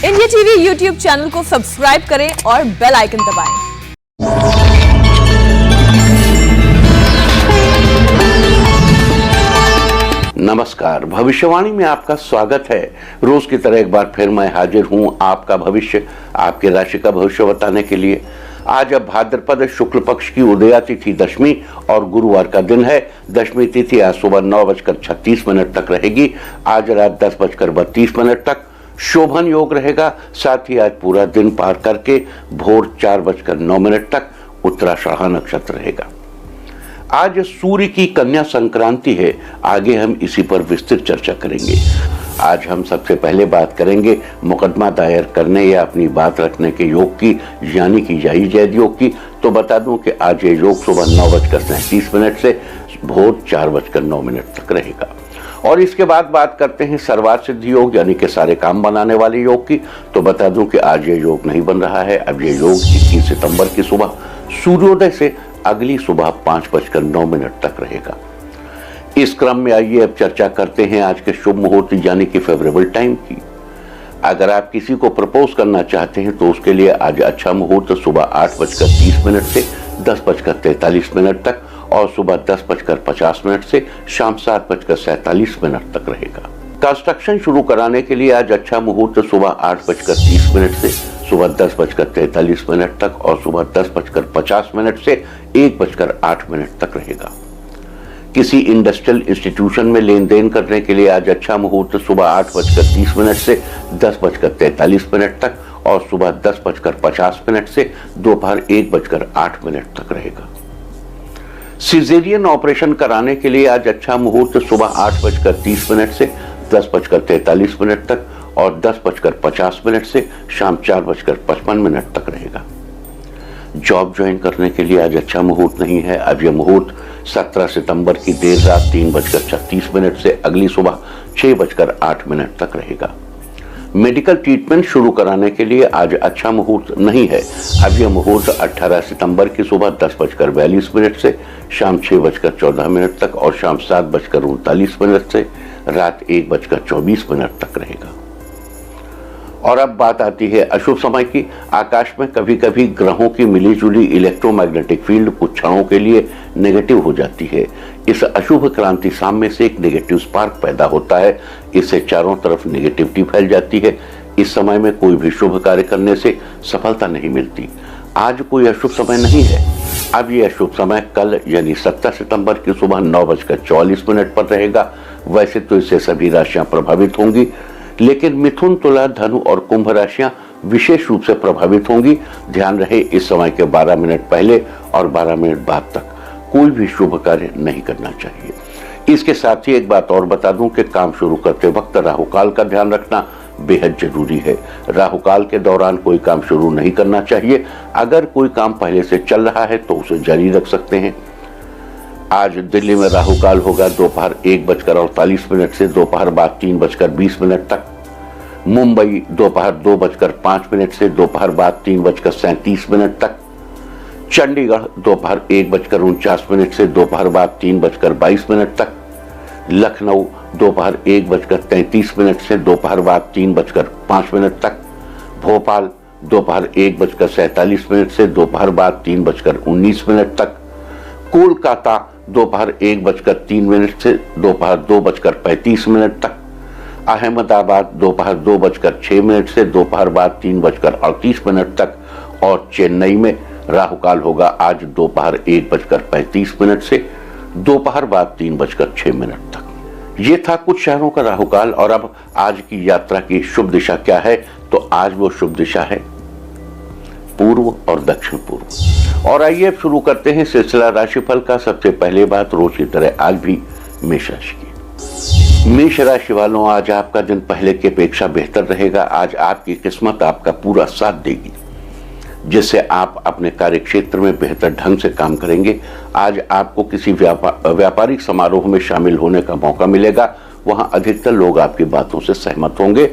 India TV YouTube channel को subscribe करें और बेल आइकन दबाएं। नमस्कार, भविष्यवाणी में आपका स्वागत है। रोज की तरह एक बार फिर मैं हाजिर हूं आपका भविष्य, आपके राशि का भविष्य बताने के लिए। आज अब भाद्रपद शुक्ल पक्ष की उदया तिथि दशमी और गुरुवार का दिन है। दशमी तिथि आज सुबह 9:36 तक रहेगी। आज रात 10:32 तक शोभन योग रहेगा। साथ ही आज पूरा दिन पार करके भोर 4:09 तक उत्तराषाढ़ नक्षत्र रहेगा। आज सूर्य की कन्या संक्रांति है। आगे हम इसी पर विस्तृत चर्चा करेंगे। आज हम सबसे पहले बात करेंगे मुकदमा दायर करने या अपनी बात रखने के योग की, यानी कि जायज योग की। तो बता दूं कि आज ये योग सुबह 9:37 से भोर 4:09 तक रहेगा। और इसके बाद बात करते हैं सर्वार्थ सिद्धि योग, यानी कि सारे काम बनाने वाले योग की। तो बता दूं कि आज ये योग नहीं बन रहा है। अब ये योग 21 सितंबर की सुबह सूर्योदय से अगली सुबह 5:09 तक रहेगा। इस क्रम में आइए अब चर्चा करते हैं आज के शुभ मुहूर्त यानी कि फेवरेबल टाइम की। अगर आप किसी को प्रपोज करना चाहते हैं तो उसके लिए आज अच्छा मुहूर्त सुबह 8:30 से 10:43 तक और सुबह 10:50 से शाम 7:47 तक रहेगा। कंस्ट्रक्शन शुरू कराने के लिए आज अच्छा मुहूर्त सुबह 8:30 से सुबह 10:43 तक और सुबह 10:50 से 1:08 तक रहेगा। किसी इंडस्ट्रियल इंस्टीट्यूशन में लेन देन करने के लिए आज अच्छा मुहूर्त सुबह 8:30 से 10:43 तक और सुबह 10:50 से दोपहर 1:08 तक रहेगा। सिजेरियन ऑपरेशन कराने के लिए आज अच्छा मुहूर्त सुबह 8:30 से 10:43 तक और 10:50 से शाम 4:55 तक रहेगा। जॉब ज्वाइन करने के लिए आज अच्छा मुहूर्त नहीं है। अब यह मुहूर्त 17 सितंबर की देर रात 3:36 से अगली सुबह 6:08 तक रहेगा। मेडिकल ट्रीटमेंट शुरू कराने के लिए आज अच्छा मुहूर्त नहीं है। अब यह मुहूर्त 18 सितंबर की सुबह 10:42 से शाम 6:14 तक और शाम 7:39 से रात 1:24 तक रहेगा। और अब बात आती है अशुभ समय की। आकाश में कभी कभी ग्रहों की मिलीजुली इलेक्ट्रोमैग्नेटिक फील्ड कुछ क्षणों के लिए नेगेटिव हो जाती है। इस अशुभ क्रांति साम्य से एक नेगेटिव स्पार्क पैदा होता है। इससे चारों तरफ नेगेटिविटी फैल जाती है। इस समय में कोई भी शुभ कार्य करने से सफलता नहीं मिलती। आज कोई अशुभ समय नहीं है। अब ये अशुभ समय कल यानी 17 सितंबर की सुबह 9:44 पर रहेगा। वैसे तो इससे सभी राशियां प्रभावित होंगी, लेकिन मिथुन, तुला, धनु और कुंभ राशियां विशेष रूप से प्रभावित होंगी। ध्यान रहे इस समय के 12 मिनट पहले और 12 मिनट बाद तक कोई भी शुभ कार्य नहीं करना चाहिए। इसके साथ ही एक बात और बता दूं कि काम शुरू करते वक्त राहुकाल का ध्यान रखना बेहद जरूरी है। राहुकाल के दौरान कोई काम शुरू नहीं करना चाहिए। अगर कोई काम पहले से चल रहा है तो उसे जारी रख सकते हैं। आज दिल्ली में राहुकाल होगा दोपहर 1:48 से दोपहर बाद 3:20 तक। मुंबई दोपहर 2:05 से दोपहर बाद 3:37 तक। चंडीगढ़ दोपहर 1:49 से दोपहर बाद 3:22 तक। लखनऊ दोपहर 1:33 से दोपहर बाद 3:05 तक। भोपाल दोपहर 1:47 से दोपहर बाद 3:19 तक। कोलकाता दोपहर 1:03 से दोपहर 2:35 तक। अहमदाबाद दोपहर 2:06 से दोपहर बाद 3:38 तक और चेन्नई में राहुकाल होगा आज दोपहर 1:35 से दोपहर बाद 3:06 तक। ये था कुछ शहरों का राहुकाल। और अब आज की यात्रा की शुभ दिशा क्या है? तो आज वो शुभ दिशा है पूर्व और दक्षिण पूर्व। और आइए अब शुरू करते हैं सिलसिला राशिफल का। सबसे पहले बात रोज की तरह आज भी मेष राशि की। मेष राशि वालों, आज आपका दिन पहले की अपेक्षा बेहतर रहेगा। आज आपकी किस्मत आपका पूरा साथ देगी, जिससे आप अपने कार्य क्षेत्र में बेहतर ढंग से काम करेंगे। आज आपको किसी व्यापारिक समारोह में शामिल होने का मौका मिलेगा। वहां अधिकतर लोग आपकी बातों से सहमत होंगे।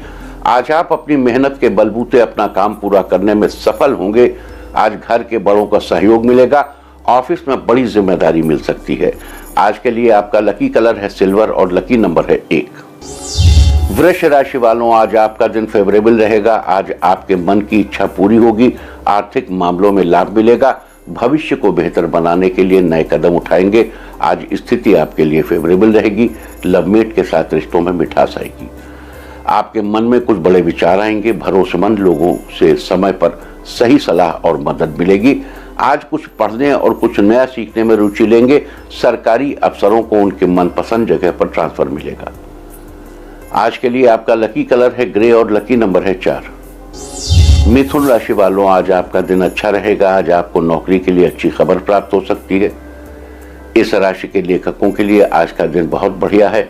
आज आप अपनी मेहनत के बलबूते अपना काम पूरा करने में सफल होंगे। आज घर के बड़ों का सहयोग मिलेगा। ऑफिस में बड़ी जिम्मेदारी मिल सकती है। आज के लिए आपका लकी कलर है सिल्वर और लकी नंबर है 1। वृष राशि वालों, आज आपका दिन फेवरेबल रहेगा। आज आपके मन की इच्छा पूरी होगी, आर्थिक मामलों में लाभ मिलेगा, भविष्य को बेहतर बनाने के लिए नए कदम उठाएंगे। आज स्थिति आपके लिए फेवरेबल रहेगी, लवमेट के साथ रिश्तों में मिठास आएगी। आपके मन में कुछ बड़े विचार आएंगे, भरोसेमंद लोगों से समय पर सही सलाह और मदद मिलेगी। आज कुछ पढ़ने और कुछ नया सीखने में रुचि लेंगे। सरकारी अफसरों को उनके मनपसंद जगह पर ट्रांसफर मिलेगा। आज के लिए आपका लकी कलर है ग्रे और लकी नंबर है 4। मिथुन राशि वालों, आज आपका दिन अच्छा रहेगा। आज आपको नौकरी के लिए अच्छी खबर प्राप्त हो सकती है। इस राशि के लेखकों के लिए आज का दिन बहुत बढ़िया है।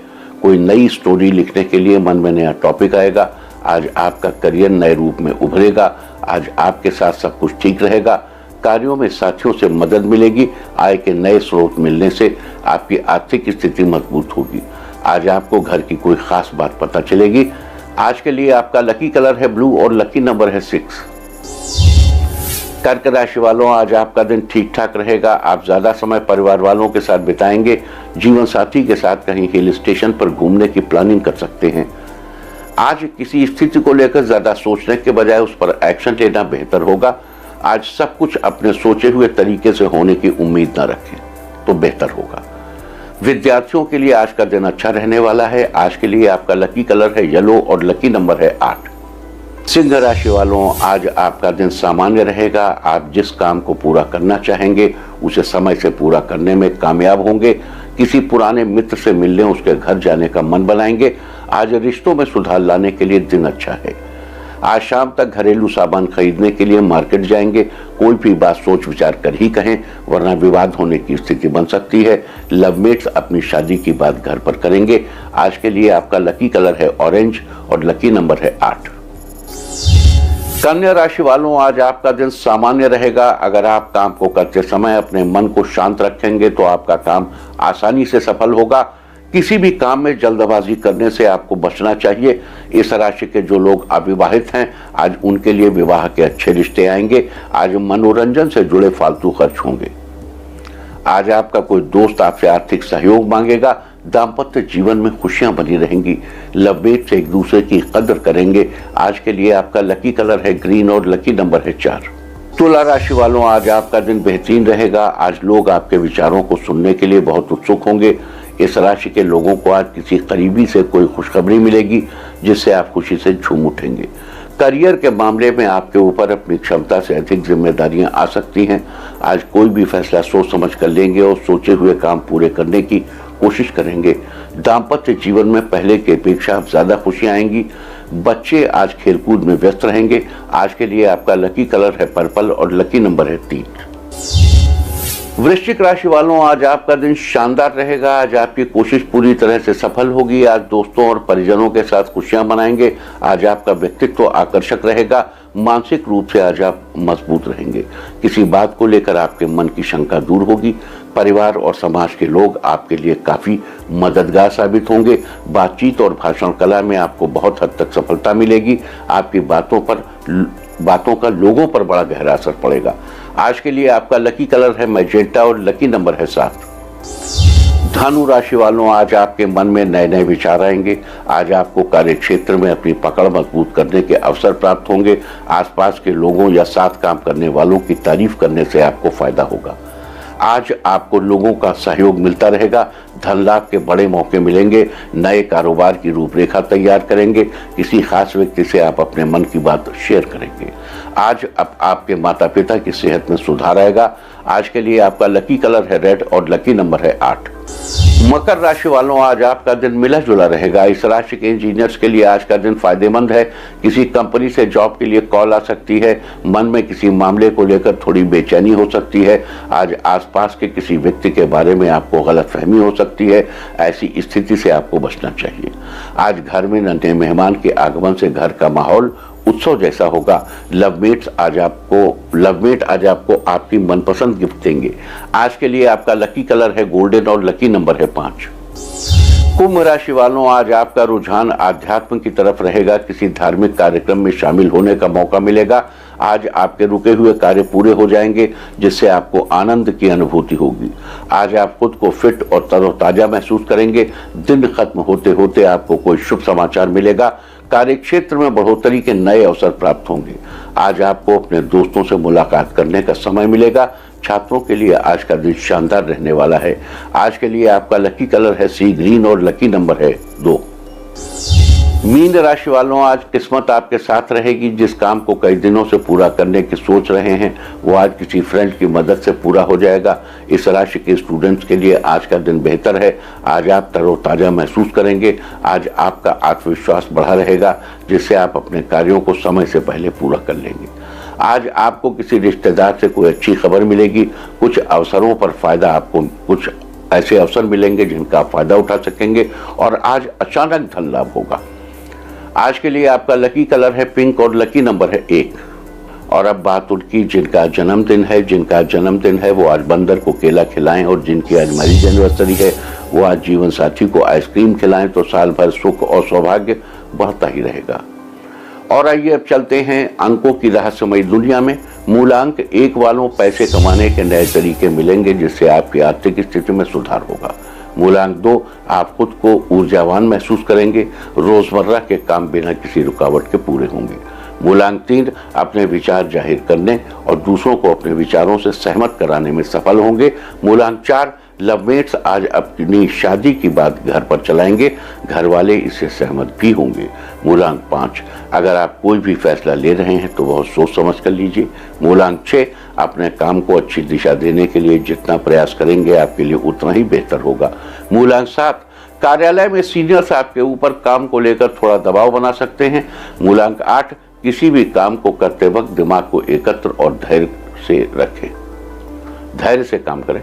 कोई नई स्टोरी लिखने के लिए मन में नया टॉपिक आएगा। आज आपका करियर नए रूप में उभरेगा। आज आपके साथ सब कुछ ठीक रहेगा। कार्यों में साथियों से मदद मिलेगी। आय के नए स्रोत मिलने से आपकी आर्थिक स्थिति मजबूत होगी। आज आपको घर की कोई खास बात पता चलेगी। आज के लिए आपका लकी कलर है ब्लू और लकी नंबर है 6। कर्क राशि वालों, आज आपका दिन ठीक ठाक रहेगा। आप ज्यादा समय परिवार वालों के साथ बिताएंगे। जीवन साथी के साथ कहीं हिल स्टेशन पर घूमने की प्लानिंग कर सकते हैं। आज किसी स्थिति को लेकर ज्यादा सोचने के बजाय उस पर एक्शन लेना बेहतर होगा। आज सब कुछ अपने सोचे हुए तरीके से होने की उम्मीद न रखें तो बेहतर होगा। विद्यार्थियों के लिए आज का दिन अच्छा रहने वाला है। आज के लिए आपका लकी कलर है येलो और लकी नंबर है 8। सिंह राशि वालों, आज आपका दिन सामान्य रहेगा। आप जिस काम को पूरा करना चाहेंगे उसे समय से पूरा करने में कामयाब होंगे। किसी पुराने मित्र से मिलने उसके घर जाने का मन बनाएंगे। आज रिश्तों में सुधार लाने के लिए दिन अच्छा है। आज शाम तक घरेलू सामान खरीदने के लिए मार्केट जाएंगे। कोई भी बात सोच विचार कर ही कहें, वरना विवाद होने की स्थिति बन सकती है। लवमेट्स अपनी शादी की बात घर पर करेंगे। आज के लिए आपका लकी कलर है ऑरेंज और लकी नंबर है 8। कन्या राशि वालों, आज आपका दिन सामान्य रहेगा। अगर आप काम को करते समय अपने मन को शांत रखेंगे तो आपका काम आसानी से सफल होगा। किसी भी काम में जल्दबाजी करने से आपको बचना चाहिए। इस राशि के जो लोग अविवाहित हैं, आज उनके लिए विवाह के अच्छे रिश्ते आएंगे। आज मनोरंजन से जुड़े फालतू खर्च होंगे। आज आपका कोई दोस्त आपसे आर्थिक सहयोग मांगेगा। दाम्पत्य जीवन में खुशियां बनी रहेंगी। लवमेट से एक दूसरे की कदर करेंगे। आज के लिए आपका लकी कलर है ग्रीन और लकी नंबर है 4। तुला राशि वालों, आज आपका दिन बेहतरीन रहेगा। आज लोग आपके विचारों को सुनने के लिए बहुत उत्सुक होंगे। इस राशि के लोगों को आज किसी करीबी से कोई खुशखबरी मिलेगी जिससे आप खुशी से झूम उठेंगे। करियर के मामले में आपके ऊपर अपनी क्षमता से अधिक जिम्मेदारियां आ सकती हैं। आज कोई भी फैसला सोच समझ कर लेंगे और सोचे हुए काम पूरे करने की कोशिश करेंगे। दाम्पत्य जीवन में पहले की अपेक्षा ज्यादा खुशियां आएंगी। बच्चे आज खेलकूद में व्यस्त रहेंगे। आज के लिए आपका लकी कलर है पर्पल और लकी नंबर है 3। वृश्चिक राशि वालों, आज आपका दिन शानदार रहेगा। आज आपकी कोशिश पूरी तरह से सफल होगी। आज दोस्तों और परिजनों के साथ खुशियां मनाएंगे। आज आपका व्यक्तित्व आकर्षक रहेगा। मानसिक रूप से आज आप मजबूत रहेंगे। किसी बात को लेकर आपके मन की शंका दूर होगी। परिवार और समाज के लोग आपके लिए काफी मददगार साबित होंगे। बातचीत और भाषण कला में आपको बहुत हद तक सफलता मिलेगी। आपकी बातों का लोगों पर बड़ा गहरा असर पड़ेगा। आज के लिए आपका लकी कलर है मैजेंटा और लकी नंबर है 7। धनु राशि वालों, आज आपके मन में नए नए विचार आएंगे। आज आपको कार्य क्षेत्र में अपनी पकड़ मजबूत करने के अवसर प्राप्त होंगे। आसपास के लोगों या साथ काम करने वालों की तारीफ करने से आपको फायदा होगा। आज आपको लोगों का सहयोग मिलता रहेगा। धन लाभ के बड़े मौके मिलेंगे। नए कारोबार की रूपरेखा तैयार करेंगे। किसी खास व्यक्ति से आप अपने मन की बात शेयर करेंगे। आज अब आपके माता पिता की सेहत में सुधार आएगा। आज के लिए आपका लकी कलर है रेड और लकी नंबर है 8। मकर राशि वालों, आज आपका दिन मिला जुला रहेगा। इस राशि के इंजीनियर्स के लिए आज का दिन फायदेमंद है। किसी कंपनी से जॉब के लिए कॉल आ सकती है। मन में किसी मामले को लेकर थोड़ी बेचैनी हो सकती है। आज आसपास के किसी व्यक्ति के बारे में आपको गलतफहमी हो सकती है। ऐसी स्थिति से आपको बचना चाहिए। आज घर में नए मेहमान के आगमन से घर का माहौल उत्सव जैसा होगा। लवमेट आज आपको आपकी मनपसंद गिफ्ट देंगे। आज के लिए आपका लकी कलर है गोल्डन और लकी नंबर है 5। कुंभ राशि वालों, आज आपका रुझान आध्यात्म की तरफ रहेगा। किसी धार्मिक कार्यक्रम में शामिल होने का मौका मिलेगा। आज आपके रुके हुए कार्य पूरे हो जाएंगे, जिससे आपको आनंद की अनुभूति होगी। आज आप खुद को फिट और तरोताजा महसूस करेंगे। दिन खत्म होते होते आपको कोई शुभ समाचार मिलेगा। कार्य क्षेत्र में बढ़ोतरी के नए अवसर प्राप्त होंगे। आज आपको अपने दोस्तों से मुलाकात करने का समय मिलेगा। छात्रों के लिए आज का दिन शानदार रहने वाला है। आज के लिए आपका लकी कलर है सी ग्रीन और लकी नंबर है 2। मीन राशि वालों, आज किस्मत आपके साथ रहेगी। जिस काम को कई दिनों से पूरा करने की सोच रहे हैं, वो आज किसी फ्रेंड की मदद से पूरा हो जाएगा। इस राशि के स्टूडेंट्स के लिए आज का दिन बेहतर है। आज आप तरोताजा महसूस करेंगे। आज आपका आत्मविश्वास बढ़ा रहेगा, जिससे आप अपने कार्यों को समय से पहले पूरा कर लेंगे। आज आपको किसी रिश्तेदार से कोई अच्छी खबर मिलेगी। कुछ अवसरों पर फायदा आपको कुछ ऐसे अवसर मिलेंगे जिनका आप फायदा उठा सकेंगे और आज अचानक धन लाभ होगा। आज के लिए आपका लकी कलर है पिंक और लकी नंबर है 1। और अब बात उनकी जिनका जन्मदिन है वो आज बंदर को केला खिलाएं, और जिनकी आज मैरिज एनिवर्सरी है वो आज जीवन साथी को आइसक्रीम खिलाएं, तो साल भर सुख और सौभाग्य बढ़ता ही रहेगा। और आइए अब चलते हैं अंकों की रहस्यमयी दुनिया में। मूलांक 1 वालों, पैसे कमाने के नए तरीके मिलेंगे, जिससे आपकी आर्थिक स्थिति में सुधार होगा। मूलांक 2, आप खुद को ऊर्जावान महसूस करेंगे। रोजमर्रा के काम बिना किसी रुकावट के पूरे होंगे। मूलांक 3, अपने विचार जाहिर करने और दूसरों को अपने विचारों से सहमत कराने में सफल होंगे। मूलांक 4, लवमेट्स आज अपनी शादी की बात घर पर चलाएंगे। घर वाले इससे सहमत भी होंगे। मूलांक 5, अगर आप कोई भी फैसला ले रहे हैं तो बहुत सोच समझ कर लीजिए। मूलांक 6, अपने काम को अच्छी दिशा देने के लिए जितना प्रयास करेंगे आपके लिए उतना ही बेहतर होगा। मूलांक 7, कार्यालय में सीनियर्स आपके ऊपर काम को लेकर थोड़ा दबाव बना सकते हैं। मूलांक 8, किसी भी काम को करते वक्त दिमाग को एकत्र और धैर्य से रखें, धैर्य से काम करें।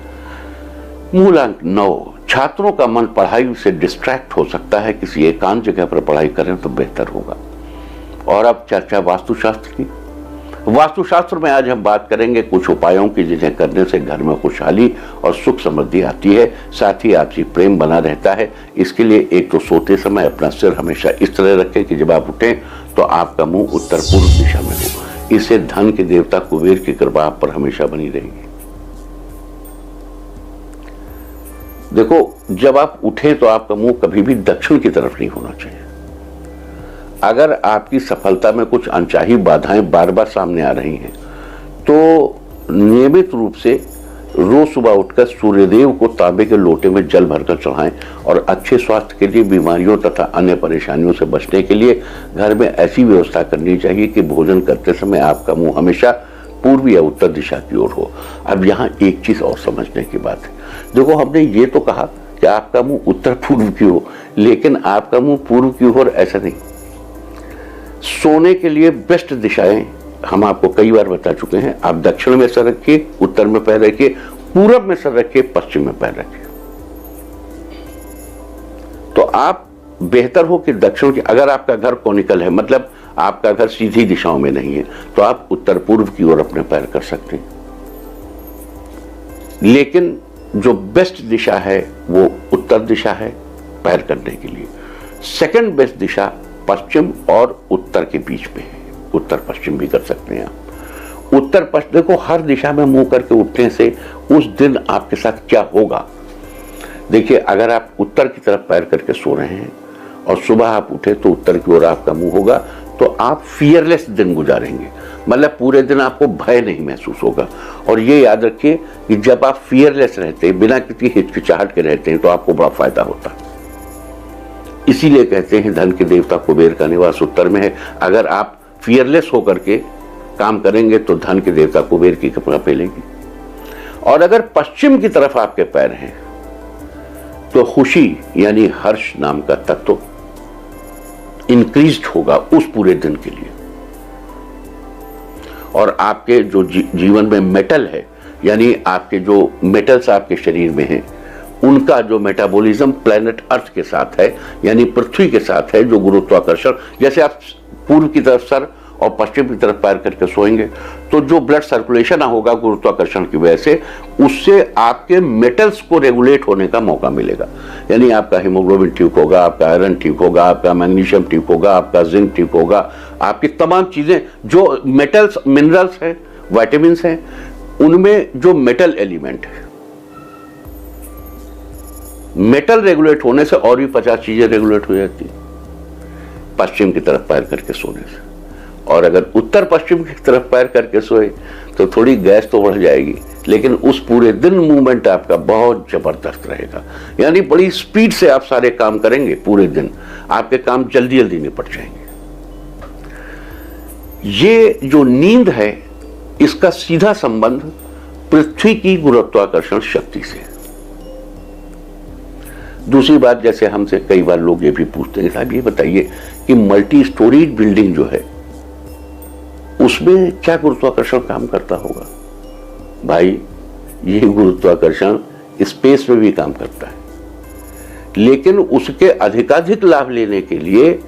मूलांक 9, छात्रों का मन पढ़ाई से डिस्ट्रैक्ट हो सकता है। किसी एकांत जगह पर पढ़ाई करें तो बेहतर होगा। और अब चर्चा वास्तुशास्त्र की। वास्तुशास्त्र में आज हम बात करेंगे कुछ उपायों की, जिन्हें करने से घर में खुशहाली और सुख समृद्धि आती है, साथ ही आपसी प्रेम बना रहता है। इसके लिए एक तो सोते समय अपना सिर हमेशा इस तरह रखें कि जब आप उठें तो आपका मुंह उत्तर पूर्व दिशा में हो। इससे धन के देवता कुबेर की कृपा आप पर हमेशा बनी रहेगी। देखो, जब आप उठे तो आपका मुंह कभी भी दक्षिण की तरफ नहीं होना चाहिए। अगर आपकी सफलता में कुछ अनचाही बाधाएं बार बार सामने आ रही हैं, तो नियमित रूप से रोज सुबह उठकर सूर्यदेव को तांबे के लोटे में जल भरकर चढ़ाएं। और अच्छे स्वास्थ्य के लिए, बीमारियों तथा अन्य परेशानियों से बचने के लिए घर में ऐसी व्यवस्था करनी चाहिए कि भोजन करते समय आपका मुंह हमेशा पूर्व या उत्तर दिशा की ओर हो। अब यहाँ एक चीज और समझने की बात है। देखो, हमने ये तो कहा कि आपका मुंह उत्तर पूर्व की हो, लेकिन आपका मुंह पूर्व की ओर ऐसा नहीं। सोने के लिए बेस्ट दिशाएं हम आपको कई बार बता चुके हैं। आप दक्षिण में सर रखिए, उत्तर में पैर रखिए, पूरब में सर रखिए, पश्चिम में पैर रखिए। तो आप बेहतर हो कि दक्षिण की, अगर आपका घर कोनिकल है, मतलब आपका घर सीधी दिशाओं में नहीं है, तो आप उत्तर पूर्व की ओर अपने पैर कर सकते हैं। लेकिन जो बेस्ट दिशा है वो उत्तर दिशा है पैर करने के लिए। सेकंड बेस्ट दिशा पश्चिम और उत्तर के बीच में है। उत्तर पश्चिम भी कर सकते हैं आप। उत्तर पश्चिम, देखो, हर दिशा में मुंह करके उठने से उस दिन आपके साथ क्या होगा। देखिए, अगर आप उत्तर की तरफ पैर करके सो रहे हैं और सुबह आप उठे तो उत्तर की ओर आपका मुंह होगा, तो आप फियरलेस दिन गुजारेंगे। मतलब पूरे दिन आपको भय नहीं महसूस होगा। और ये याद रखिए कि जब आप फियरलेस रहते हैं, बिना किसी हिचकिचाहट के रहते हैं, तो आपको बड़ा फायदा होता है। इसीलिए कहते हैं धन के देवता कुबेर का निवास उत्तर में है। अगर आप फियरलेस होकर के काम करेंगे तो धन के देवता कुबेर की कृपा मिलेगी। और अगर पश्चिम की तरफ आपके पैर हैं तो खुशी यानी हर्ष नाम का तत्व इंक्रीज्ड होगा उस पूरे दिन के लिए। और आपके जो जीवन में मेटल है, यानी आपके जो मेटल्स आपके शरीर में हैं, उनका जो मेटाबॉलिज्म प्लेनेट अर्थ के साथ है, यानी पृथ्वी के साथ है, जो गुरुत्वाकर्षण, जैसे आप पूर्व की तरफ सर और पश्चिम की तरफ पैर करके सोएंगे तो जो ब्लड सर्कुलेशन होगा गुरुत्वाकर्षण की वजह से, उससे आपके मेटल्स को रेगुलेट होने का मौका मिलेगा। यानी आपका हीमोग्लोबिन ठीक होगा, आपका आयरन ठीक होगा, आपका मैग्नीशियम ठीक होगा, आपका जिंक ठीक होगा, आपकी तमाम चीजें जो मेटल्स, मिनरल्स हैं, विटामिन्स हैं, उनमें जो मेटल एलिमेंट है, मेटल रेगुलेट होने से और भी 50 चीजें रेगुलेट हो जाती है पश्चिम की तरफ पैर करके सोने से। और अगर उत्तर पश्चिम की तरफ पैर करके सोए तो थोड़ी गैस तो बढ़ जाएगी, लेकिन उस पूरे दिन मूवमेंट आपका बहुत जबरदस्त रहेगा। यानी बड़ी स्पीड से आप सारे काम करेंगे पूरे दिन, आपके काम जल्दी जल्दी निपट जाएंगे। ये जो नींद है, इसका सीधा संबंध पृथ्वी की गुरुत्वाकर्षण शक्ति से। दूसरी बात, जैसे हमसे कई बार लोग ये भी पूछते हैं, साहब ये बताइए कि मल्टी स्टोरीज बिल्डिंग जो है उसमें क्या गुरुत्वाकर्षण काम करता होगा? भाई, ये गुरुत्वाकर्षण स्पेस में भी काम करता है, लेकिन उसके अधिकाधिक लाभ लेने के लिए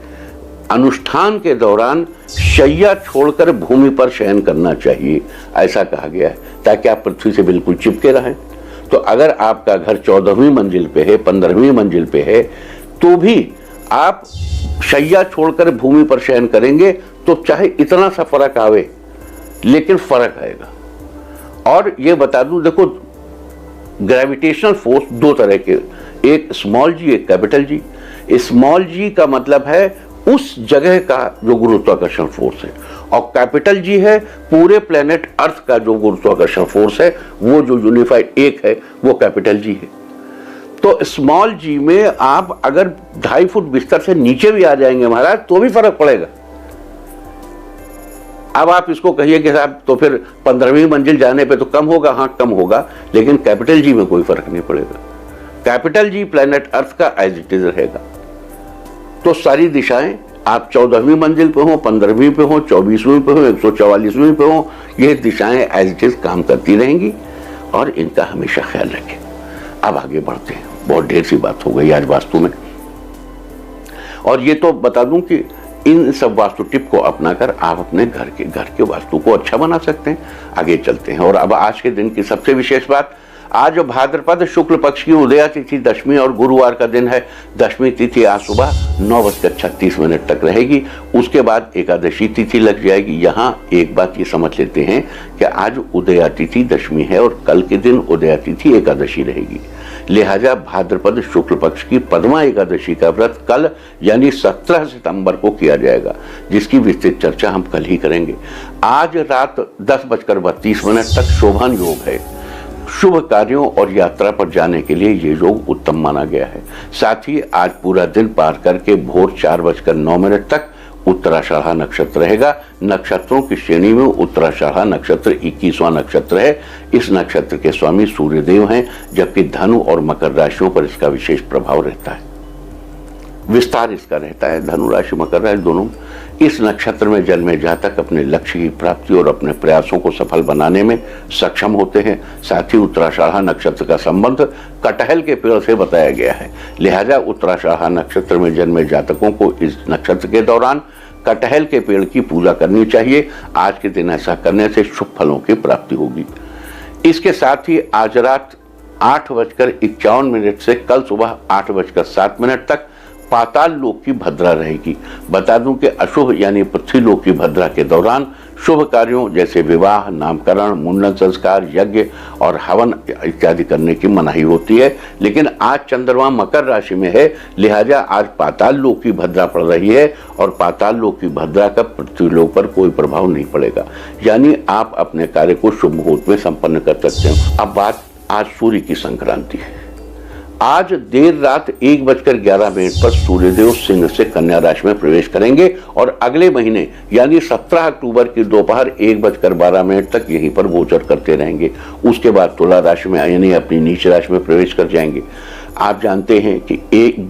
अनुष्ठान के दौरान शैया छोड़कर भूमि पर शयन करना चाहिए, ऐसा कहा गया है, ताकि आप पृथ्वी से बिल्कुल चिपके रहें। तो अगर आपका घर 14वीं मंजिल पे है, 15वीं मंजिल पे है, तो भी आप शैया छोड़कर भूमि पर शयन करेंगे तो चाहे इतना सा फर्क आवे, लेकिन फर्क आएगा। और ये बता दूं, देखो ग्रेविटेशनल फोर्स दो तरह के, एक स्मॉल जी, एक कैपिटल जी। स्मॉल जी का मतलब है उस जगह का जो गुरुत्वाकर्षण फोर्स है, और कैपिटल जी है पूरे प्लेनेट अर्थ का जो गुरुत्वाकर्षण फोर्स है, वो जो यूनिफाइड एक है, वो कैपिटल जी है। तो स्मॉल जी में आप अगर 2.5 फुट बिस्तर से नीचे भी आ जाएंगे महाराज, तो भी फर्क पड़ेगा। अब आप इसको कहिए कि साहब तो फिर 15वीं मंजिल जाने पे तो कम होगा, हाँ कम होगा, लेकिन कैपिटल जी में कोई फर्क नहीं पड़ेगा। कैपिटल जी प्लेनेट अर्थ का एज इट इज रहेगा। तो सारी दिशाएं, आप 14वीं मंजिल पे हो, 15वीं पे हो, 24वीं पे हो, 144वीं पे हो, ये दिशाएं एज इट इज काम करती रहेंगी, और इनका हमेशा ख्याल रखें। अब आगे बढ़ते हैं, बहुत ढेर सी बात हो गई आज वास्तु में। और ये तो बता दूं कि इन सब वास्तु टिप को अपनाकर आप अपने घर के वास्तु को अच्छा बना सकते हैं। आगे चलते हैं। और अब आज के दिन की सबसे विशेष बात, आज भाद्रपद शुक्ल पक्ष की उदया तिथि दशमी और गुरुवार का दिन है। दशमी तिथि आज सुबह 9:36 तक रहेगी। उसके बाद एकादशी तिथि लग जाएगी। यहाँ एक बात ये समझ लेते हैं कि आज उदया तिथि दशमी है और कल के दिन उदया तिथि एकादशी रहेगी। लिहाजा भाद्रपद शुक्ल पक्ष की पद्मा एकादशी का व्रत कल यानी 17 सितंबर को किया जाएगा, जिसकी विस्तृत चर्चा हम कल ही करेंगे। आज रात 10:32 तक शोभन योग है। शुभ कार्यों और यात्रा पर जाने के लिए ये योग उत्तम माना गया है। साथ ही आज पूरा दिन पार करके भोर 4:09 तक उत्तराषाढ़ा नक्षत्र रहेगा। नक्षत्रों की श्रेणी में उत्तराषाढ़ा नक्षत्र 21वां नक्षत्र है। इस नक्षत्र के स्वामी सूर्यदेव हैं, जबकि धनु और मकर राशियों पर इसका विशेष प्रभाव रहता है, विस्तार इसका रहता है। धनु राशि, मकर राशि दोनों इस नक्षत्र में जन्मे जातक अपने लक्ष्य की प्राप्ति और अपने प्रयासों को सफल बनाने में सक्षम होते हैं। साथ ही उत्तराषाढ़ा नक्षत्र का संबंध कटहल के पेड़ से बताया गया है। लिहाजा उत्तराषाढ़ा नक्षत्र में जन्मे जातकों को इस नक्षत्र के दौरान कटहल के पेड़ की पूजा करनी चाहिए। आज के दिन ऐसा करने से शुभ फलों की प्राप्ति होगी। इसके साथ ही आज रात 8:51 से कल सुबह 8:07 तक पाताल लोक की भद्रा रहेगी। बता दूं कि अशुभ यानी पृथ्वी लोक की भद्रा के दौरान शुभ कार्यों जैसे विवाह, नामकरण, मुंडन संस्कार, यज्ञ और हवन इत्यादि करने की मनाही होती है। लेकिन आज चंद्रमा मकर राशि में है, लिहाजा आज पाताल लोक की भद्रा पड़ रही है और पाताल लोक की भद्रा का पृथ्वी लोक पर कोई प्रभाव नहीं पड़ेगा। यानी आप अपने कार्य को शुभ मुहूर्त में संपन्न कर सकते हैं। अब बात आज सूर्य की संक्रांति है। आज देर रात 1:11 पर सूर्यदेव सिंह से कन्या राशि में प्रवेश करेंगे और अगले महीने यानी 17 अक्टूबर की दोपहर 1:12 तक यहीं पर गोचर करते रहेंगे। उसके बाद तुला राशि में यानी अपनी नीच राशि में प्रवेश कर जाएंगे। आप जानते हैं कि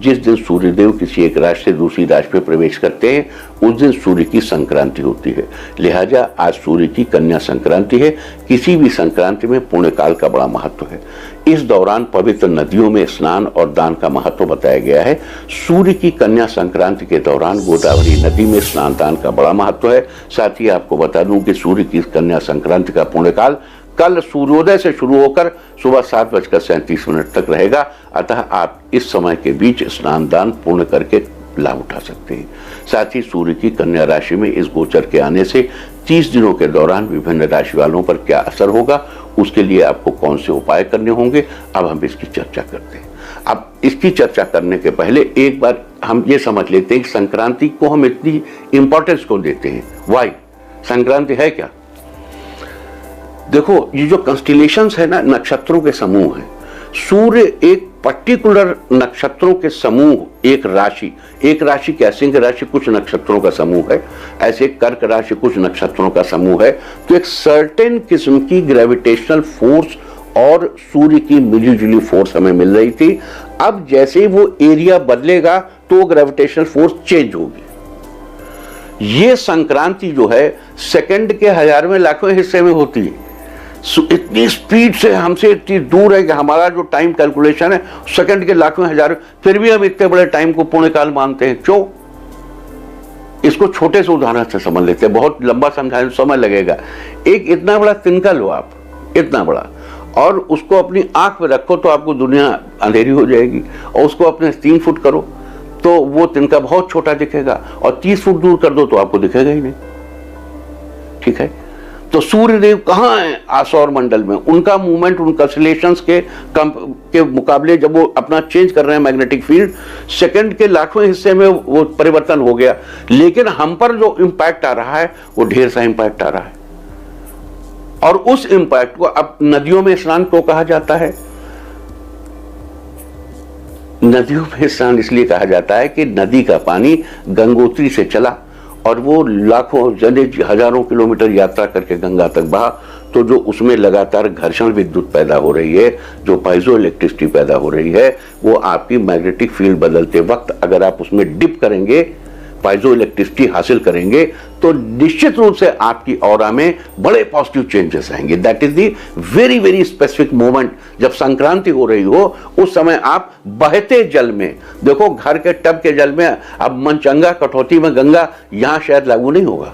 जिस दिन सूर्यदेव किसी एक राशि से दूसरी राशि में प्रवेश करते हैं उस दिन सूर्य की संक्रांति होती है। लिहाजा आज सूर्य की कन्या संक्रांति है। किसी भी संक्रांति में पुण्य काल का बड़ा महत्व है। इस दौरान पवित्र नदियों में स्नान और दान का महत्व बताया गया है। सूर्य की कन्या संक्रांति के दौरान गोदावरी नदी में स्नान दान का बड़ा महत्व है। साथ ही आपको बता दूं कि सूर्य की कन्या संक्रांति का पुण्य काल कल सूर्योदय से शुरू होकर सुबह 7:37 तक रहेगा। अतः आप इस समय के बीच स्नान दान पूर्ण करके लाभ उठा सकते हैं। साथ ही सूर्य की कन्या राशि में इस गोचर के आने से 30 दिनों के दौरान विभिन्न राशि वालों पर क्या असर होगा, उसके लिए आपको कौन से उपाय करने होंगे, अब हम इसकी चर्चा करते हैं। अब इसकी चर्चा करने के पहले एक बार हम ये समझ लेते हैं कि संक्रांति को हम इतनी इंपॉर्टेंस क्यों देते हैं। वाई संक्रांति है क्या? देखो, ये जो कंस्टिलेशंस है ना, नक्षत्रों के समूह है। सूर्य एक पर्टिकुलर नक्षत्रों के समूह, एक राशि क्या, सिंह राशि कुछ नक्षत्रों का समूह है, ऐसे कर्क राशि कुछ नक्षत्रों का समूह है। तो एक सर्टेन किस्म की ग्रेविटेशनल फोर्स और सूर्य की मिलीजुली फोर्स हमें मिल रही थी। अब जैसे वो एरिया बदलेगा तो ग्रेविटेशनल फोर्स चेंज होगी। ये संक्रांति जो है सेकंड के हजारवें लाखों हिस्से में होती है। इतनी स्पीड से हमसे इतनी दूर है कि हमारा जो टाइम कैलकुलेशन है सेकंड के लाखों हजार, फिर भी हम इतने बड़े टाइम को पुण्य काल मानते हैं। क्यों? इसको छोटे से उदाहरण से समझ लेते हैं, बहुत लंबा समझाने समय लगेगा। एक इतना बड़ा तिनका लो आप, इतना बड़ा, और उसको अपनी आंख में रखो तो आपको दुनिया अंधेरी हो जाएगी, और उसको अपने 3 फुट करो तो वो तिनका बहुत छोटा दिखेगा, और 30 फुट दूर कर दो तो आपको दिखेगा ही नहीं। ठीक है, तो सूर्यदेव कहाँ हैं? आसौर मंडल में। उनका मूवमेंट उन कंस्टेलेशंस के मुकाबले जब वो अपना चेंज कर रहे हैं मैग्नेटिक फील्ड, सेकंड के लाखों हिस्से में वो परिवर्तन हो गया। लेकिन हम पर जो इंपैक्ट आ रहा है वो ढेर सा इंपैक्ट आ रहा है, और उस इंपैक्ट को अब नदियों में स्नान क्यों कहा जाता है? नदियों में स्नान इसलिए कहा जाता है कि नदी का पानी गंगोत्री से चला और वो लाखों हजारों किलोमीटर यात्रा करके गंगा तक बहा, तो जो उसमें लगातार घर्षण विद्युत पैदा हो रही है, जो पाइजो इलेक्ट्रिसिटी पैदा हो रही है, वो आपकी मैग्नेटिक फील्ड बदलते वक्त अगर आप उसमें डिप करेंगे, पाइजो इलेक्ट्रिसिटी हासिल करेंगे, तो निश्चित रूप से आपकी ऑरा में बड़े पॉजिटिव चेंजेस आएंगे। That is the very very specific moment. जब संक्रांति हो रही हो उस समय आप बहते जल में, देखो घर के टब के जल में, अब मनचंगा कटौती में गंगा यहां शायद लागू नहीं होगा,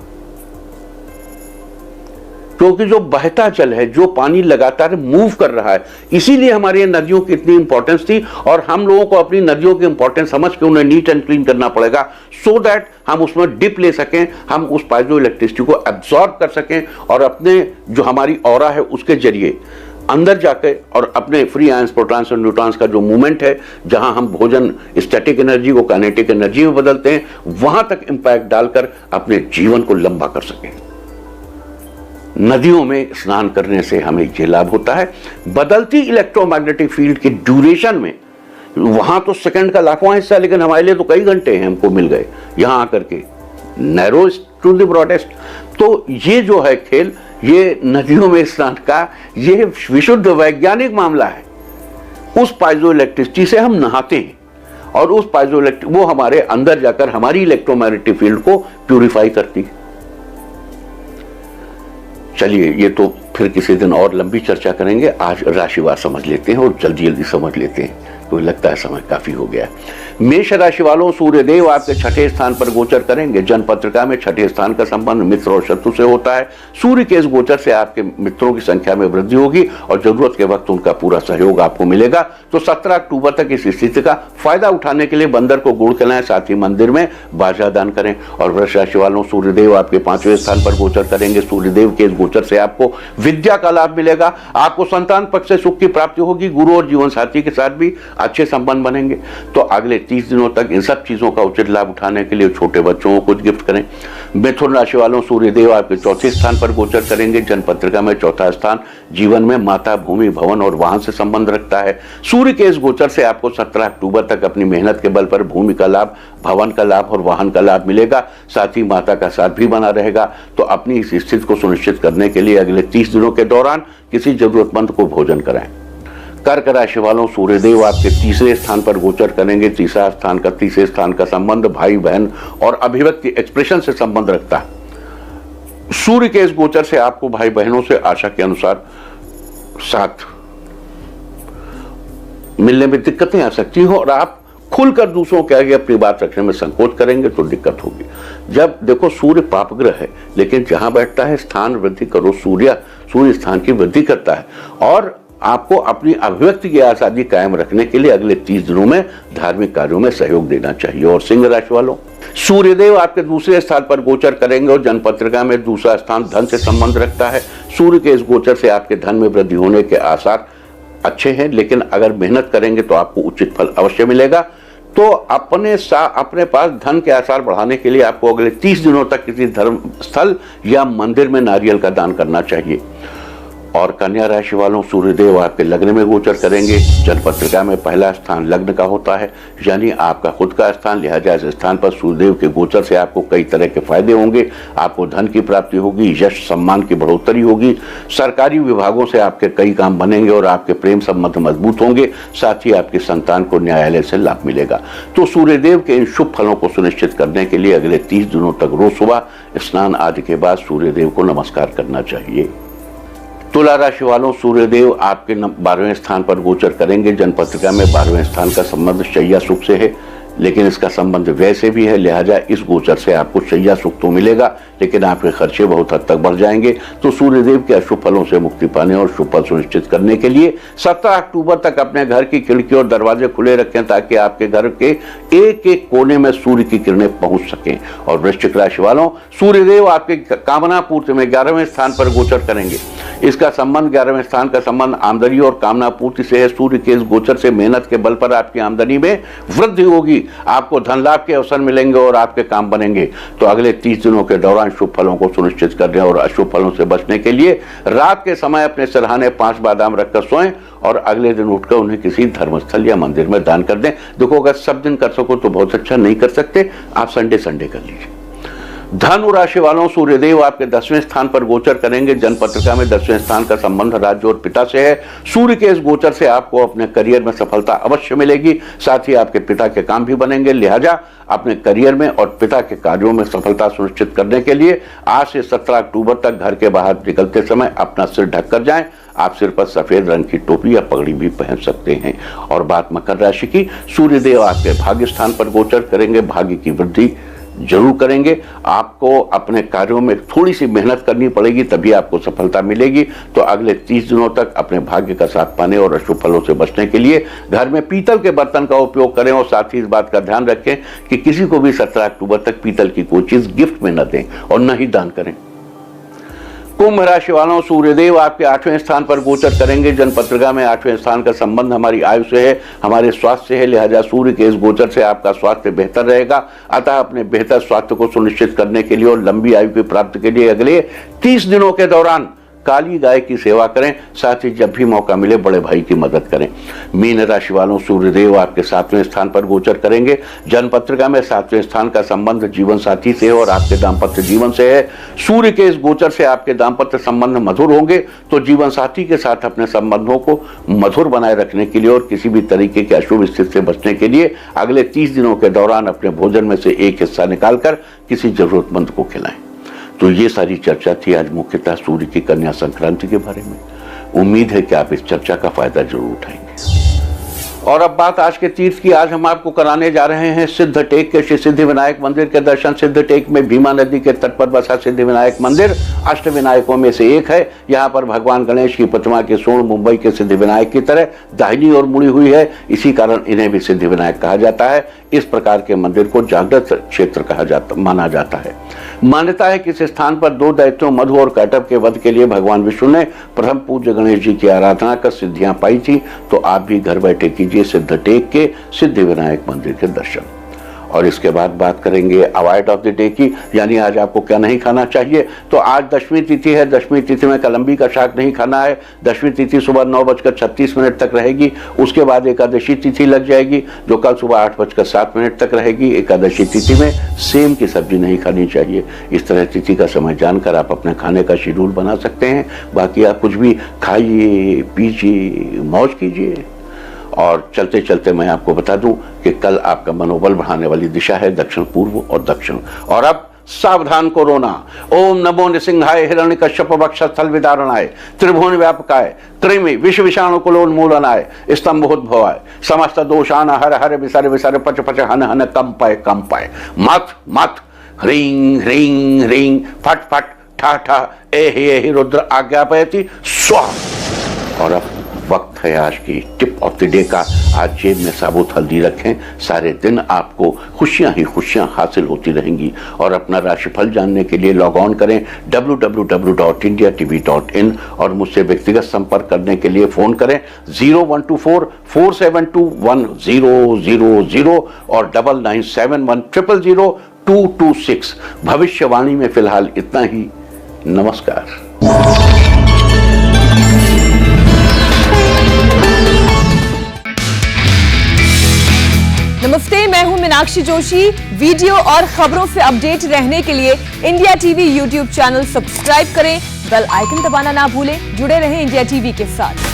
क्योंकि जो बहता जल है, जो पानी लगातार मूव कर रहा है, इसीलिए हमारी नदियों की इतनी इंपॉर्टेंस थी। और हम लोगों को अपनी नदियों की इंपॉर्टेंस समझ के उन्हें नीट एंड क्लीन करना पड़ेगा, सो दैट हम उसमें डिप ले सकें, हम उस पाइजो इलेक्ट्रिसिटी को एब्जॉर्ब कर सकें, और अपने जो हमारी ऑरा है उसके जरिए अंदर जाके और अपने फ्री आयंस, प्रोटॉन्स और न्यूट्रॉन्स का जो मूवमेंट है, जहां हम भोजन स्टैटिक एनर्जी को काइनेटिक एनर्जी में बदलते हैं, वहां तक इंपैक्ट डालकर अपने जीवन को लंबा कर सकें। नदियों में स्नान करने से हमें ये लाभ होता है। बदलती इलेक्ट्रोमैग्नेटिक फील्ड की ड्यूरेशन में, वहां तो सेकंड का लाखवां हिस्सा, लेकिन हमारे लिए तो कई घंटे हैं हमको मिल गए यहां आकर के, नैरोस्ट टू द ब्रॉडेस्ट। तो ये जो है खेल, ये नदियों में स्नान का ये विशुद्ध वैज्ञानिक मामला है। उस पाइजो इलेक्ट्रिसिटी से हम नहाते हैं, और उस पाइजो इलेक्ट्रिक वो हमारे अंदर जाकर हमारी इलेक्ट्रोमैग्नेटिक फील्ड को प्यूरिफाई करती है। चलिए, ये तो फिर किसी दिन और लंबी चर्चा करेंगे। आज राशिवार समझ लेते हैं और जल्दी जल्दी समझ लेते हैं, तो लगता है समय काफी हो गया। मेष राशि वालों, सूर्यदेव आपके 6ठे स्थान पर गोचर करेंगे। जन्म पत्रिका में 6ठे स्थान का संबंध मित्र और शत्रु से होता है। सूर्य के इस गोचर से आपके मित्रों की संख्या में वृद्धि होगी और जरूरत के वक्त उनका पूरा सहयोग आपको मिलेगा। तो 17 अक्टूबर तक इस स्थिति का फायदा उठाने के लिए बंदर को गुड़ खिलाएं, साथ ही मंदिर में बाजा दान करें। और वृष राशि वालों, सूर्यदेव आपके 5वें स्थान पर गोचर करेंगे। सूर्यदेव के इस गोचर से आपको विद्या का लाभ मिलेगा। आपको संतान पक्ष से सुख की प्राप्ति होगी। गुरु और जीवन साथी के साथ भी अच्छे संबंध बनेंगे। तो अगले 30 दिनों तक इन सब चीजों का उचित लाभ उठाने के लिए छोटे बच्चों को कुछ गिफ्ट करें। मिथुन राशि वालों, सूर्यदेव आपके 4थे स्थान पर गोचर करेंगे। जन्म पत्रिका में 4था स्थान जीवन में माता, भूमि, भवन और वाहन से संबंध रखता है। सूर्य के इस गोचर से आपको 17 अक्टूबर तक अपनी मेहनत के बल पर भूमि का लाभ, भवन का लाभ और वाहन का लाभ मिलेगा। साथ ही माता का साथ भी बना रहेगा। तो अपनी इस स्थिति को सुनिश्चित करने के लिए अगले 30 दिनों के दौरान किसी जरूरतमंद को भोजन कराएं। कर्क राशि वालों, सूर्यदेव आपके तीसरे स्थान पर गोचर करेंगे। तीसरा स्थान का तीसरे स्थान का संबंध भाई बहन और अभिव्यक्ति एक्सप्रेशन से संबंध रखता है। सूर्य के इस गोचर से आपको भाई बहनों से आशा के अनुसार साथ मिलने में दिक्कतें आ सकती हो और आप खुलकर दूसरों के आगे अपनी बात रखने में संकोच करेंगे तो दिक्कत होगी। जब देखो सूर्य पाप ग्रह है, लेकिन जहां बैठता है स्थान वृद्धि करो, सूर्य स्थान की वृद्धि करता है और आपको अपनी अभिव्यक्ति की आजादी कायम रखने के लिए अगले 30 दिनों में धार्मिक कार्यों में सहयोग देना चाहिए। और सिंह राशि वालों, सूर्यदेव आपके दूसरे स्थान पर गोचर करेंगे और जन्मपत्रिका में दूसरा स्थान धन से संबंध रखता है। सूर्य के इस गोचर से आपके धन में वृद्धि होने के आसार अच्छे हैं, लेकिन अगर मेहनत करेंगे तो आपको उचित फल अवश्य मिलेगा। तो अपने पास धन के आसार बढ़ाने के लिए आपको अगले 30 दिनों तक किसी धर्म स्थल या मंदिर में नारियल का दान करना चाहिए। और कन्या राशि वालों, सूर्यदेव आपके लग्न में गोचर करेंगे। जन्मपत्रिका में पहला स्थान लग्न का होता है, यानी आपका खुद का स्थान, लिहाजा इस स्थान पर सूर्यदेव के गोचर से आपको कई तरह के फायदे होंगे। आपको धन की प्राप्ति होगी, यश सम्मान की बढ़ोतरी होगी, सरकारी विभागों से आपके कई काम बनेंगे और आपके प्रेम संबंध मजबूत होंगे। साथ ही आपकी संतान को न्यायालय से लाभ मिलेगा। तो सूर्यदेव के इन शुभ फलों को सुनिश्चित करने के लिए अगले 30 दिनों तक रोज सुबह स्नान आदि के बाद सूर्यदेव को नमस्कार करना चाहिए। तुला राशि वालों, सूर्यदेव आपके 12वें स्थान पर गोचर करेंगे। जन्मपत्रिका में 12वें स्थान का संबंध शैया सुख से है, लेकिन इसका संबंध व्यय से भी है, लिहाजा इस गोचर से आपको शैया सुख तो मिलेगा, लेकिन आपके खर्चे बहुत हद तक बढ़ जाएंगे। तो सूर्यदेव के अशुभ फलों से मुक्ति पाने और शुभ फल सुनिश्चित करने के लिए 17 अक्टूबर तक अपने घर की खिड़की और दरवाजे खुले रखें, ताकि आपके घर के एक एक कोने में सूर्य की किरणें पहुंच सकें। और वृश्चिक राशि वालों, सूर्यदेव आपके कामना पूर्ति में 11वें स्थान पर गोचर करेंगे। इसका संबंध 11वें स्थान का संबंध आमदनी और कामना पूर्ति से है। सूर्य के इस गोचर से मेहनत के बल पर आपकी आमदनी में वृद्धि होगी, आपको धन लाभ के अवसर मिलेंगे और आपके काम बनेंगे। तो अगले 30 दिनों के दौरान शुभ फलों को सुनिश्चित करने और अशुभ फलों से बचने के लिए रात के समय अपने सिरहाने 5 बादाम रखकर सोएं और अगले दिन उठकर उन्हें किसी धर्मस्थल या मंदिर में दान कर दें। देखो, अगर सब दिन कर सको तो बहुत अच्छा, नहीं कर सकते आप संडे कर लीजिए। धनु राशि वालों, सूर्यदेव आपके 10वें स्थान पर गोचर करेंगे। जन्मपत्रिका में 10वें स्थान का संबंध राज्य और पिता से है। सूर्य के इस गोचर से आपको अपने करियर में सफलता अवश्य मिलेगी, साथ ही आपके पिता के काम भी बनेंगे। लिहाजा अपने करियर में और पिता के कार्यों में सफलता सुनिश्चित करने के लिए आज से 17 अक्टूबर तक घर के बाहर निकलते समय अपना सिर ढक कर जाएं। आप सिर पर सफेद रंग की टोपी या पगड़ी भी पहन सकते हैं। और बात मकर राशि की, सूर्यदेव आपके भाग्य स्थान पर गोचर करेंगे। भाग्य की वृद्धि जरूर करेंगे। आपको अपने कार्यों में थोड़ी सी मेहनत करनी पड़ेगी, तभी आपको सफलता मिलेगी। तो अगले 30 दिनों तक अपने भाग्य का साथ पाने और अशुभ फलों से बचने के लिए घर में पीतल के बर्तन का उपयोग करें और साथ ही इस बात का ध्यान रखें कि किसी को भी 17 अक्टूबर तक पीतल की कोई चीज गिफ्ट में न दें और न ही दान करें। कुंभ राशि वालों, सूर्यदेव आपके 8वें स्थान पर गोचर करेंगे। जन्मपत्रिका में 8वें स्थान का संबंध हमारी आयु से है, हमारे स्वास्थ्य से है। लिहाजा सूर्य के इस गोचर से आपका स्वास्थ्य बेहतर रहेगा। अतः अपने बेहतर स्वास्थ्य को सुनिश्चित करने के लिए और लंबी आयु की प्राप्ति के लिए अगले 30 दिनों के दौरान काली गाय की सेवा करें। साथ ही जब भी मौका मिले बड़े भाई की मदद करें। मीन राशि वालों, सूर्यदेव आपके 7वें स्थान पर गोचर करेंगे। जन्मपत्रिका में 7वें स्थान का संबंध जीवन साथी से है और आपके दाम्पत्य जीवन से है। सूर्य के इस गोचर से आपके दाम्पत्य संबंध मधुर होंगे। तो जीवन साथी के साथ अपने संबंधों को मधुर बनाए रखने के लिए और किसी भी तरीके के अशुभ स्थिति से बचने के लिए अगले 30 दिनों के दौरान अपने भोजन में से एक हिस्सा निकालकर किसी जरूरतमंद को खिलाएं। तो ये सारी चर्चा थी आज मुख्यतः सूर्य की कन्या संक्रांति के बारे में। उम्मीद है कि आप इस चर्चा का फायदा जरूर उठाएंगे। और अब बात आज के तीर्थ की। आज हम आपको कराने जा रहे हैं सिद्ध टेक के श्री सिद्धि विनायक मंदिर के दर्शन। सिद्ध टेक में भीमा नदी के तट पर बसा सिद्धि विनायक मंदिर अष्ट विनायकों में से एक है। यहाँ पर भगवान गणेश की प्रतिमा के सूंड मुंबई के सिद्धि विनायक की तरह दाहिनी ओर मुड़ी हुई है, इसी कारण इन्हें भी सिद्धि विनायक कहा जाता है। इस प्रकार के मंदिर को जागृत क्षेत्र माना जाता है। मान्यता है कि इस स्थान पर 2 दैत्यों मधु और कैटभ के वध के लिए भगवान विष्णु ने परम पूज्य गणेश जी की आराधना कर सिद्धियां पाई थी। तो आप भी घर बैठे कीजिए सिद्ध टेक के सिद्धि विनायक मंदिर के दर्शन। और इसके बाद बात करेंगे अवॉइड ऑफ द डे की, यानी आज आपको क्या नहीं खाना चाहिए। तो आज दशमी तिथि है, दशमी तिथि में कलंबी का शाक नहीं खाना है। दशमी तिथि सुबह 9:36 तक रहेगी। उसके बाद एकादशी तिथि लग जाएगी जो कल सुबह 8:07 तक रहेगी। एकादशी तिथि में सेम की सब्जी नहीं खानी चाहिए। इस तरह तिथि का समय जानकर आप अपने खाने का शेड्यूल बना सकते हैं। बाकी आप कुछ भी खाइए, पीजिए, मौज कीजिए। और चलते चलते मैं आपको बता दूं कि कल आपका मनोबल बढ़ाने वाली दिशा है दक्षिण पूर्व और दक्षिण। और अब सावधान कोरोना। ओम नमो नृसिंहाय हिरण्यकश्यप वक्षस्थल विदारणाय त्रिभुवन व्यापकाय कृमि विष विषाणु कुलोन्मूलनाय स्तंभोद्भवाय समस्त दोषान हर हर विसर विसर पच पच हन हन कंपाय कंपाय मथ मथ ह्रीं ह्रीं ह्रीं फट फट ठा ठा एहि रुद्र आज्ञापयति स्वाहा। और अब वक्त है आज की टिप ऑफ द डे का। आज जेब में साबुत हल्दी रखें, सारे दिन आपको खुशियां ही खुशियां हासिल होती रहेंगी। और अपना राशिफल जानने के लिए लॉग ऑन करें www.indiatv.in और मुझसे व्यक्तिगत संपर्क करने के लिए फोन करें 0124-472-1000 और 9971000226। भविष्यवाणी में फिलहाल इतना ही। नमस्कार। नमस्ते, मैं हूं मीनाक्षी जोशी। वीडियो और खबरों से अपडेट रहने के लिए India TV YouTube channel subscribe करें, बेल आइकन दबाना ना भूलें। जुड़े रहें इंडिया टीवी के साथ।